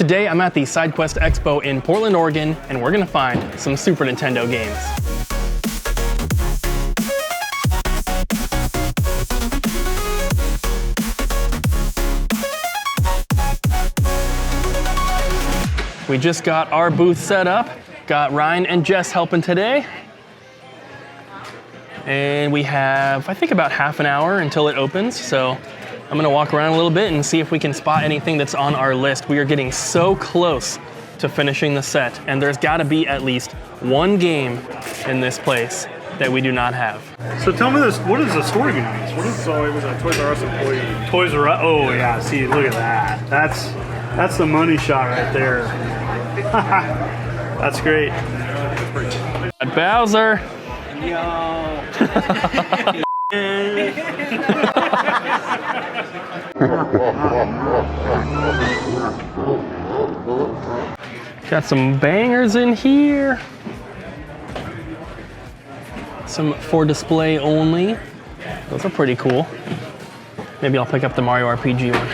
Today I'm at the Sidequest Expo in Portland, Oregon, and we're gonna find some Super Nintendo games. We just got our booth set up. Got Ryan and Jess helping today. And we have, I think, about half an hour until it opens. So I'm gonna walk around a little bit and see if we can spot anything that's on our list. We are getting so close to finishing the set, and there's gotta be at least one game in this place that we do not have. So tell me this, what is the story behind this? What is So it was a Toys R Us employee. Toys R Us? Oh yeah, see, look at that. That's the money shot right there. That's great. Bowser. Yo. Got some bangers in here. Some for display only. Those are pretty cool. Maybe I'll pick up the Mario RPG one.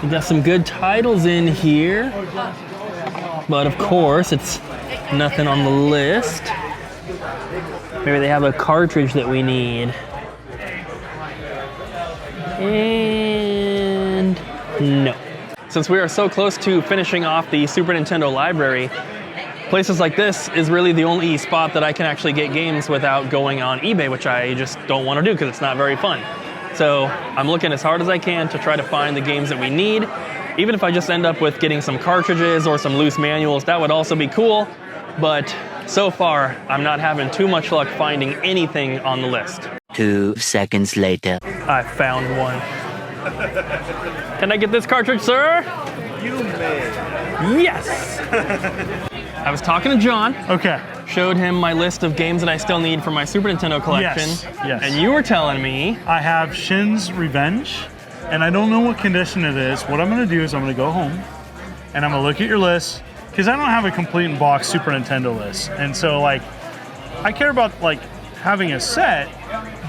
We got some good titles in here, but of course it's nothing on the list. Maybe they have a cartridge that we need. And no. Since we are so close to finishing off the Super Nintendo library, places like this is really the only spot that I can actually get games without going on eBay, which I just don't want to do because it's not very fun. So I'm looking as hard as I can to try to find the games that we need. Even if I just end up with getting some cartridges or some loose manuals, that would also be cool. But so far, I'm not having too much luck finding anything on the list. 2 seconds later. I found one. Can I get this cartridge, sir? You may. Yes! I was talking to John. Okay. Showed him my list of games that I still need for my Super Nintendo collection. Yes. And you were telling me. I have Shin's Revenge, and I don't know what condition it is. What I'm gonna do is I'm gonna go home, and I'm gonna look at your list, because I don't have a complete in box Super Nintendo list. And so like, I care about like having a set,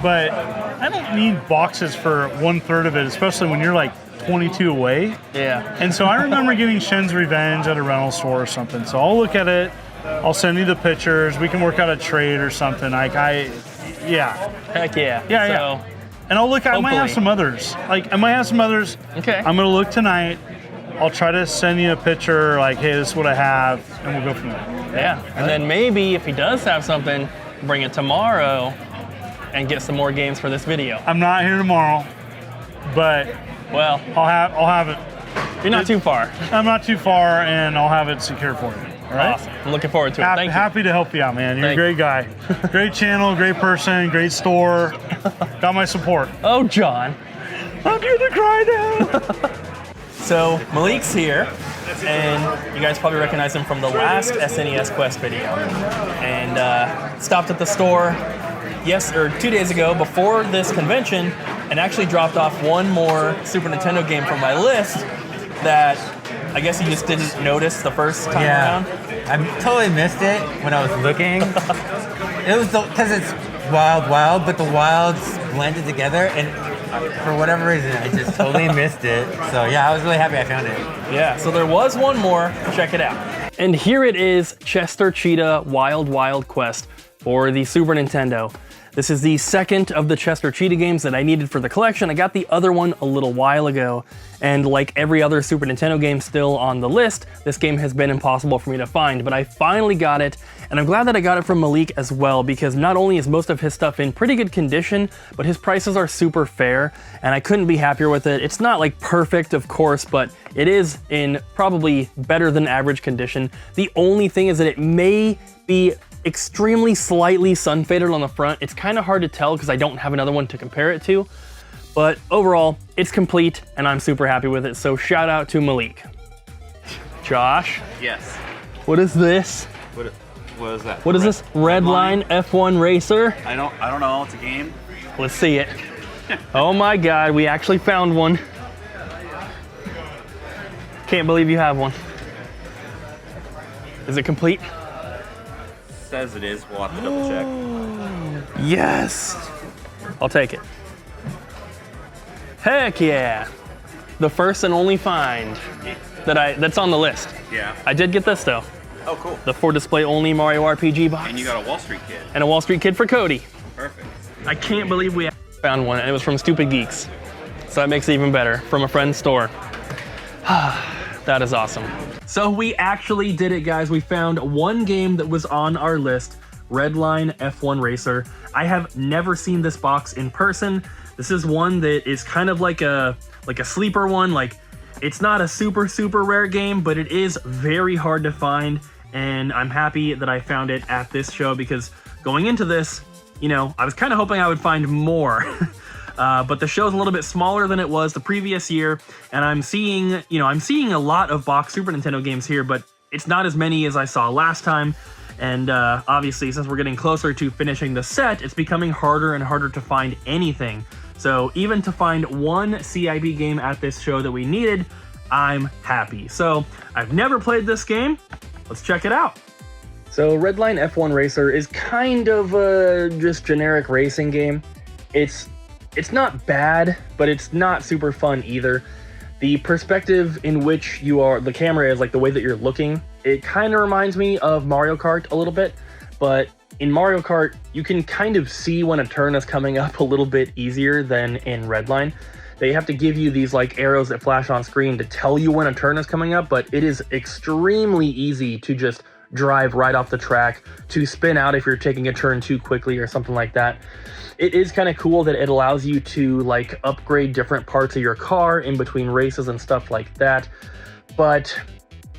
but I don't need boxes for 1/3 of it, especially when you're like 22 away. Yeah. And so I remember getting Shin's Revenge at a rental store or something. So I'll look at it, I'll send you the pictures, we can work out a trade or something. Like yeah. Heck yeah. Yeah. And I'll look, I might have some others. Okay. I'm gonna look tonight. I'll try to send you a picture like, hey, this is what I have, and we'll go from there. Yeah. And then maybe if he does have something, bring it tomorrow and get some more games for this video. I'm not here tomorrow, but Well, I'll have it. you're not too far. I'm not too far, and I'll have it secure for you. All right? Awesome. I'm looking forward to it. Thank you. Happy to help you out, man. You're Thank a great guy. Great channel, great person, great store. Got my support. Oh, John. I'm gonna cry now. So Malik's here, and you guys probably recognize him from the last SNES Quest video. And stopped at the store 2 days ago before this convention, and actually dropped off one more Super Nintendo game from my list that I guess you just didn't notice the first time around. I totally missed it when I was looking. It was because it's wild, but the wilds blended together, and for whatever reason, I just totally missed it. So yeah, I was really happy I found it. Yeah, so there was one more. Check it out. And here it is, Chester Cheetah Wild Quest for the Super Nintendo. This is the second of the Chester Cheetah games that I needed for the collection. I got the other one a little while ago, and like every other Super Nintendo game still on the list, this game has been impossible for me to find, but I finally got it, and I'm glad that I got it from Malik as well, because not only is most of his stuff in pretty good condition, but his prices are super fair, and I couldn't be happier with it. It's not like perfect, of course, but it is in probably better than average condition. The only thing is that it may be extremely slightly sun faded on the front. It's kind of hard to tell because I don't have another one to compare it to, but overall it's complete and I'm super happy with it. So shout out to Malik. Josh? Yes. What is this? What is that? What is this? Redline F1 Racer? I don't know. It's a game. Let's see it. Oh my God, we actually found one. Can't believe you have one. Is it complete? Says it is. We'll have to double check. Yes. I'll take it. Heck yeah. The first and only find. that's on the list. Yeah. I did get this though. Oh, cool. The for display only Mario RPG box. And you got a Wall Street Kid. And a Wall Street Kid for Cody. Perfect. I can't believe we found one, and it was from Stupid Geeks. So that makes it even better, from a friend's store. That is awesome. So we actually did it, guys. We found one game that was on our list, Redline F1 Racer. I have never seen this box in person. This is one that is kind of like a sleeper one. Like, it's not a super rare game, but it is very hard to find. And I'm happy that I found it at this show, because going into this, you know, I was kind of hoping I would find more. But the show's a little bit smaller than it was the previous year, and I'm seeing a lot of box Super Nintendo games here, but it's not as many as I saw last time. And obviously, since we're getting closer to finishing the set, it's becoming harder and harder to find anything. So even to find one CIB game at this show that we needed, I'm happy. So I've never played this game. Let's check it out. So Redline F1 Racer is kind of a just generic racing game. It's not bad, but it's not super fun either. The perspective in which the camera is, like the way that you're looking, it kind of reminds me of Mario Kart a little bit, but in Mario Kart, you can kind of see when a turn is coming up a little bit easier than in Redline. They have to give you these like arrows that flash on screen to tell you when a turn is coming up, but it is extremely easy to just drive right off the track, to spin out if you're taking a turn too quickly or something like that. It is kind of cool that it allows you to like upgrade different parts of your car in between races and stuff like that, but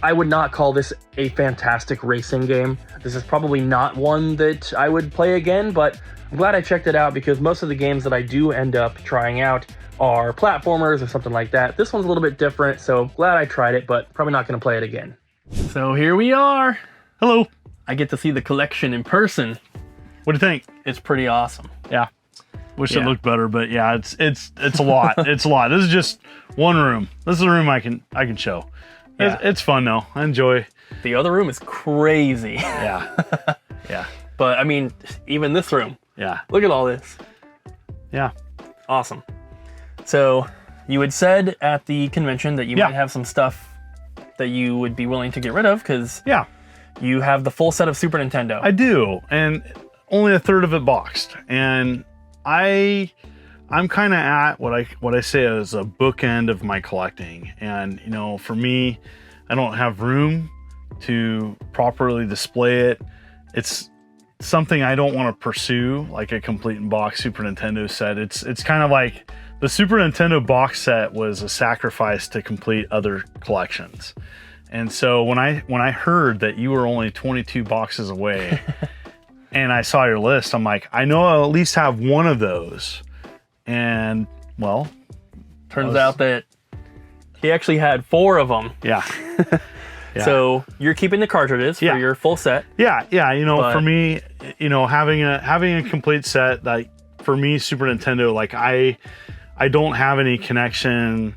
I would not call this a fantastic racing game. This is probably not one that I would play again, but I'm glad I checked it out, because most of the games that I do end up trying out are platformers or something like that. This one's a little bit different, so glad I tried it, but probably not going to play it again. So here we are. Hello. I get to see the collection in person. What do you think? It's pretty awesome. Yeah. Wish it looked better, but yeah, it's a lot. It's a lot. This is just one room. This is a room I can show. Yeah. It's fun though. I enjoy. The other room is crazy. Yeah. Yeah. But I mean, even this room. Yeah. Look at all this. Yeah. Awesome. So you had said at the convention that you might have some stuff that you would be willing to get rid of, because you have the full set of Super Nintendo. I do, and only a third of it boxed. And I'm kind of at what I say is a bookend of my collecting. And you know, for me, I don't have room to properly display it. It's something I don't want to pursue, like a complete in box Super Nintendo set. It's kind of like the Super Nintendo box set was a sacrifice to complete other collections. And so when I heard that you were only 22 boxes away and I saw your list, I'm like, I know I'll at least have one of those. And well, turns out that he actually had 4 of them. Yeah. Yeah. So you're keeping the cartridges for your full set. Yeah, yeah. You know, for me, you know, having a complete set, like for me, Super Nintendo, like I don't have any connection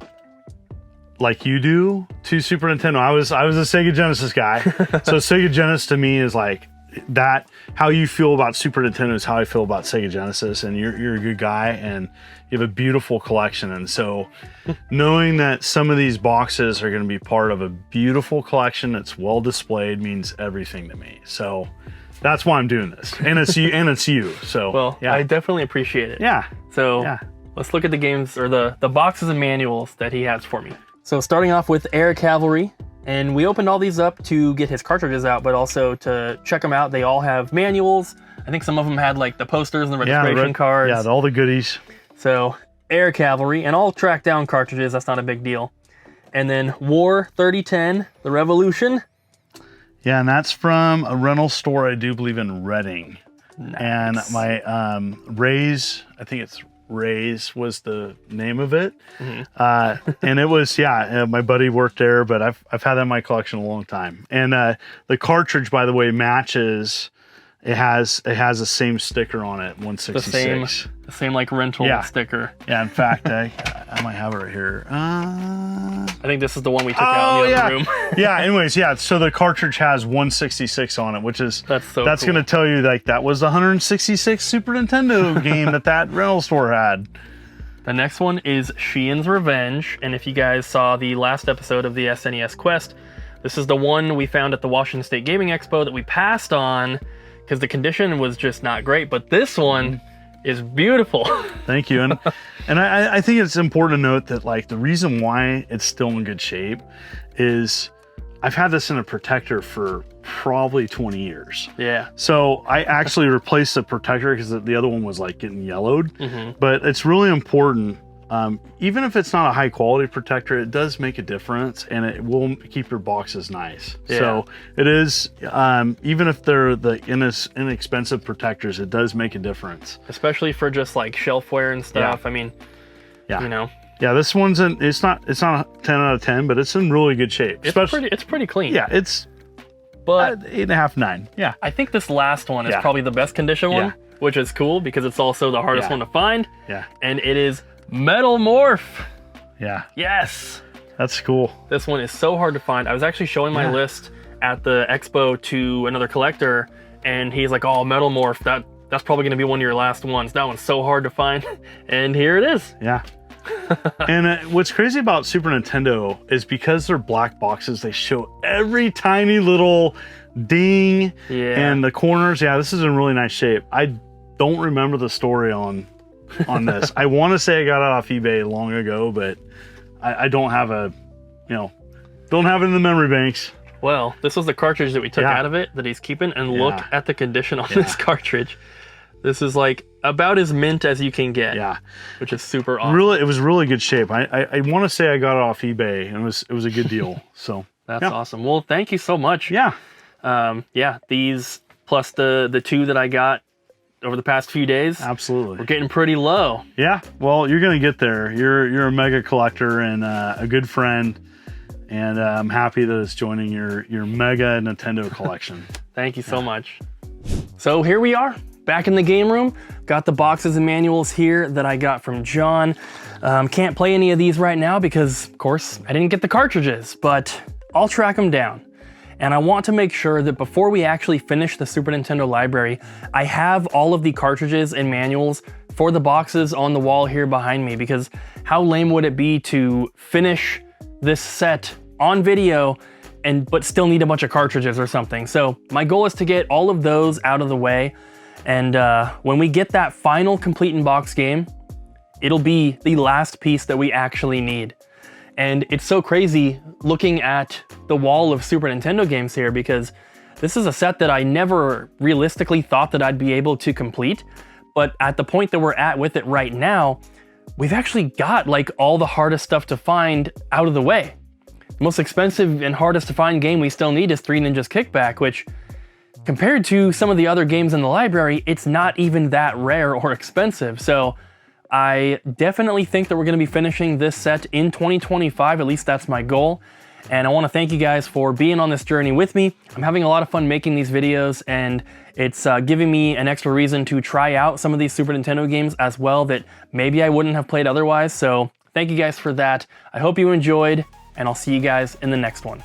like you do to Super Nintendo. I was a Sega Genesis guy, so Sega Genesis to me is like that. How you feel about Super Nintendo is how I feel about Sega Genesis, and you're a good guy, and you have a beautiful collection. And so knowing that some of these boxes are going to be part of a beautiful collection that's well displayed means everything to me. So that's why I'm doing this, and it's you, and it's you. So well, I definitely appreciate it. Yeah. So let's look at the games, or the boxes and manuals that he has for me. So starting off with Air Cavalry, and we opened all these up to get his cartridges out, but also to check them out. They all have manuals. I think some of them had like the posters and the registration cards. Yeah, all the goodies. So Air Cavalry, and all track down cartridges, that's not a big deal. And then War 3010, the Revolution. Yeah, and that's from a rental store, I do believe, in Reading. Nice. And my Ray's, I think it's Ray's was the name of it. Mm-hmm. And it was, my buddy worked there, but I've had that in my collection a long time. And the cartridge, by the way, matches. It has the same sticker on it, 166. The same like rental sticker. Yeah, in fact, I might have it right here. I think this is the one we took out in the other room. Yeah, anyways, so the cartridge has 166 on it, which is, that's cool. Going to tell you like that was the 166 Super Nintendo game that rental store had. The next one is Sheehan's Revenge, and if you guys saw the last episode of the SNES Quest, this is the one we found at the Washington State Gaming Expo that we passed on because the condition was just not great, but this one is beautiful. Thank you. And I think it's important to note that like the reason why it's still in good shape is I've had this in a protector for probably 20 years. Yeah. So I actually replaced the protector because the other one was like getting yellowed. But it's really important. Even if it's not a high quality protector, it does make a difference and it will keep your boxes nice. Yeah. So it is, even if they're the inexpensive protectors, it does make a difference. Especially for just like shelfware and stuff. I mean, you know. Yeah, this one's it's not a 10 out of 10, but it's in really good shape. It's pretty clean. Yeah, it's but 8.5, 9. Yeah. I think this last one is probably the best condition one, which is cool because it's also the hardest one to find. Yeah. And it is Metal Morph. Yeah. Yes. That's cool. This one is so hard to find. I was actually showing my list at the expo to another collector, and he's like, "Oh, Metal Morph, that's probably going to be one of your last ones. That one's so hard to find." And here it is. Yeah. And what's crazy about Super Nintendo is because they're black boxes, they show every tiny little ding and the corners. Yeah, this is in really nice shape. I don't remember the story on this. I want to say I got it off eBay long ago, but I don't have don't have it in the memory banks. Well, this was the cartridge that we took out of it that he's keeping, and look at the condition on this cartridge. This is like about as mint as you can get. Yeah. Which is super awesome. Really, it was really good shape. I want to say I got it off eBay, and it was a good deal. So that's awesome. Well, thank you so much. Yeah. These plus the two that I got over the past few days. Absolutely. We're getting pretty low. Yeah. Well, you're gonna get there. You're a mega collector and a good friend, and I'm happy that it's joining your mega Nintendo collection. Thank you so much. So here we are. Back in the game room, got the boxes and manuals here that I got from John. Can't play any of these right now because, of course, I didn't get the cartridges, but I'll track them down. And I want to make sure that before we actually finish the Super Nintendo library, I have all of the cartridges and manuals for the boxes on the wall here behind me, because how lame would it be to finish this set on video but still need a bunch of cartridges or something. So my goal is to get all of those out of the way. And when we get that final complete in box game, it'll be the last piece that we actually need. And it's so crazy looking at the wall of Super Nintendo games here, because this is a set that I never realistically thought that I'd be able to complete. But at the point that we're at with it right now, we've actually got like all the hardest stuff to find out of the way. The most expensive and hardest to find game we still need is Three Ninjas Kickback, which compared to some of the other games in the library, it's not even that rare or expensive. So I definitely think that we're going to be finishing this set in 2025. At least that's my goal. And I want to thank you guys for being on this journey with me. I'm having a lot of fun making these videos, and it's giving me an extra reason to try out some of these Super Nintendo games as well that maybe I wouldn't have played otherwise. So thank you guys for that. I hope you enjoyed, and I'll see you guys in the next one.